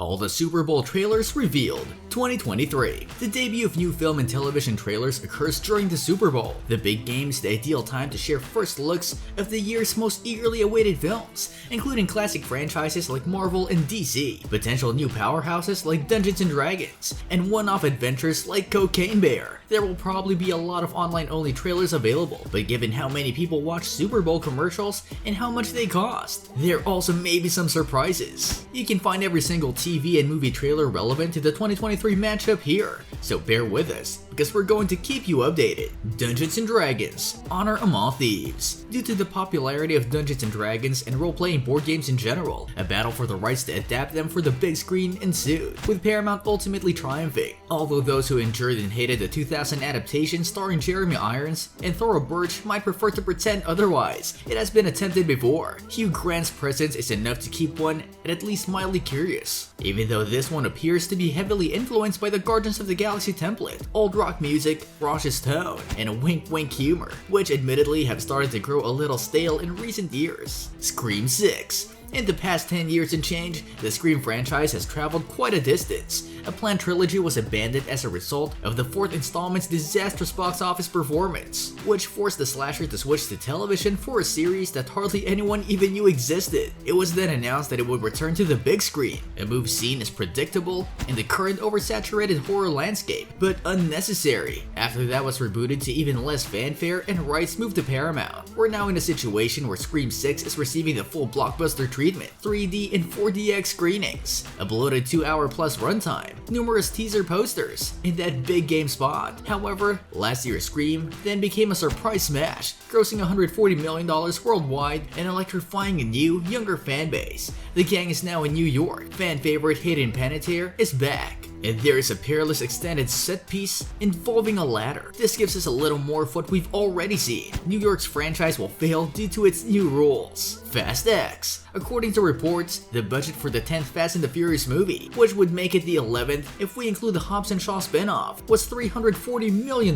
All the Super Bowl trailers revealed. 2023. The debut of new film and television trailers occurs during the Super Bowl. The big game is the ideal time to share first looks of the year's most eagerly awaited films, including classic franchises like Marvel and DC, potential new powerhouses like Dungeons & Dragons, and one-off adventures like Cocaine Bear. There will probably be a lot of online-only trailers available, but given how many people watch Super Bowl commercials and how much they cost, there also may be some surprises. You can find every single TV and movie trailer relevant to the 2023 matchup here, so bear with us, because we're going to keep you updated. Dungeons & Dragons: Honor Among Thieves. Due to the popularity of Dungeons & Dragons and role-playing board games in general, a battle for the rights to adapt them for the big screen ensued, with Paramount ultimately triumphing. Although those who endured and hated the 2000 adaptation starring Jeremy Irons and Thora Birch might prefer to pretend otherwise, it has been attempted before. Hugh Grant's presence is enough to keep one at least mildly curious, even though this one appears to be heavily influenced by the Guardians of the Galaxy template, old rock music, raucous tone, and a wink-wink humor, which admittedly have started to grow a little stale in recent years. Scream 6. In the past 10 years and change, the Scream franchise has traveled quite a distance. A planned trilogy was abandoned as a result of the fourth installment's disastrous box office performance, which forced the slasher to switch to television for a series that hardly anyone even knew existed. It was then announced that it would return to the big screen, a move seen as predictable in the current oversaturated horror landscape, but unnecessary. After that was rebooted to even less fanfare and rights moved to Paramount. We're now in a situation where Scream 6 is receiving the full blockbuster treatment, 3D and 4DX screenings, a bloated 2-hour plus runtime, numerous teaser posters, and that big game spot. However, last year's Scream then became a surprise smash, grossing $140 million worldwide and electrifying a new, younger fan base. The gang is now in New York. Fan favorite Hayden Panettiere is back, and there is a peerless extended set piece involving a ladder. This gives us a little more of what we've already seen. New York's franchise will fail due to its new rules. Fast X. According to reports, the budget for the 10th Fast and the Furious movie, which would make it the 11th if we include the Hobbs & Shaw spin-off, was $340 million.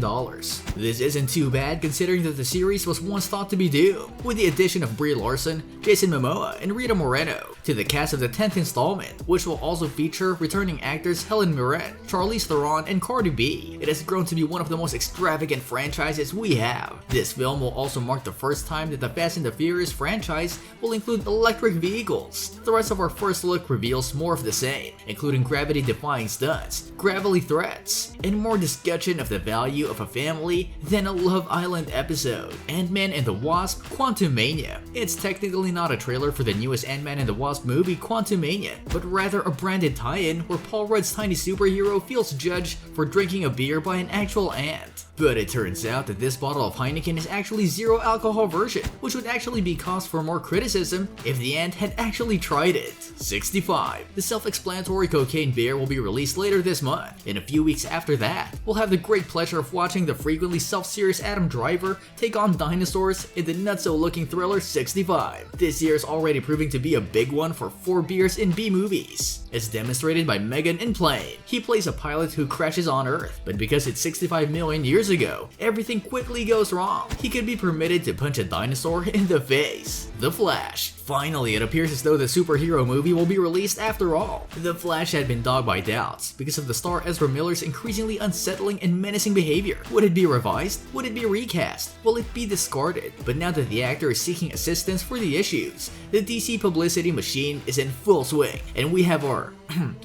This isn't too bad considering that the series was once thought to be due, with the addition of Brie Larson, Jason Momoa, and Rita Moreno to the cast of the 10th installment, which will also feature returning actors Helen Mirren, Charlize Theron, and Cardi B. It has grown to be one of the most extravagant franchises we have. This film will also mark the first time that the Fast and the Furious franchise will include electric vehicles. The rest of our first look reveals more of the same, including gravity-defying stunts, gravelly threats, and more discussion of the value of a family than a Love Island episode. Ant-Man and the Wasp: Quantumania. It's technically not a trailer for the newest Ant-Man and the Wasp movie, Quantumania, but rather a branded tie-in where Paul Rudd's tiny superhero feels judged for drinking a beer by an actual ant. But it turns out that this bottle of Heineken is actually zero alcohol version, which would actually be cause for more criticism if the ant had actually tried it. 65. The self-explanatory Cocaine Bear will be released later this month. In a few weeks after that, we'll have the great pleasure of watching the frequently self-serious Adam Driver take on dinosaurs in the not-so-looking thriller 65. This year is already proving to be a big one for 4 beers in B movies, as demonstrated by Megan in Plane. He plays a pilot who crashes on Earth, but because it's 65 million years ago, everything quickly goes wrong. He could be permitted to punch a dinosaur in the face. The Flash. Finally, it appears as though the superhero movie will be released after all. The Flash had been dogged by doubts because of the star Ezra Miller's increasingly unsettling and menacing behavior. Would it be revised? Would it be recast? Will it be discarded? But now that the actor is seeking assistance for the issues, the DC publicity machine is in full swing, and we have our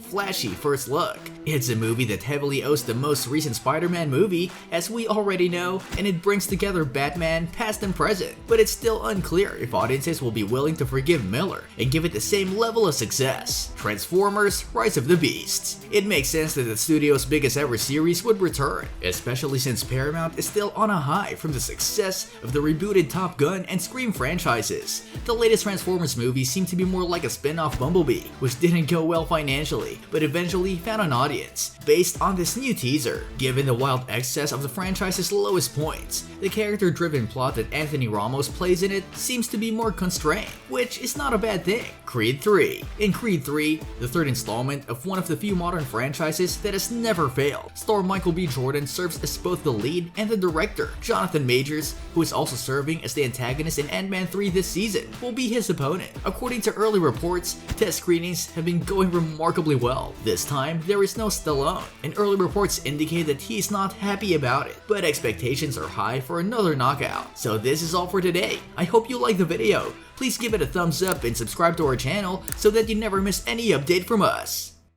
flashy first look. It's a movie that heavily owes the most recent Spider-Man movie, as we already know, and it brings together Batman past and present, but it's still unclear if audiences will be willing to forgive Miller and give it the same level of success. Transformers: Rise of the Beasts. It makes sense that the studio's biggest ever series would return, especially since Paramount is still on a high from the success of the rebooted Top Gun and Scream franchises. The latest Transformers movie seemed to be more like a spin-off Bumblebee, which didn't go well financially, but eventually found an audience. Based on this new teaser, given the wild excess of the franchise's lowest points, the character-driven plot that Anthony Ramos plays in it seems to be more constrained, which is not a bad thing. Creed 3. In Creed 3, the third installment of one of the few modern franchises that has never failed, star Michael B. Jordan serves as both the lead and the director. Jonathan Majors, who is also serving as the antagonist in Ant-Man 3 this season, will be his opponent. According to early reports, test screenings have been going remarkably well. This time, there is no Stallone, and early reports indicate that he's not happy about it, but expectations are high for another knockout. So this is all for today. I hope you liked the video. Please give it a thumbs up and subscribe to our channel so that you never miss any update from us.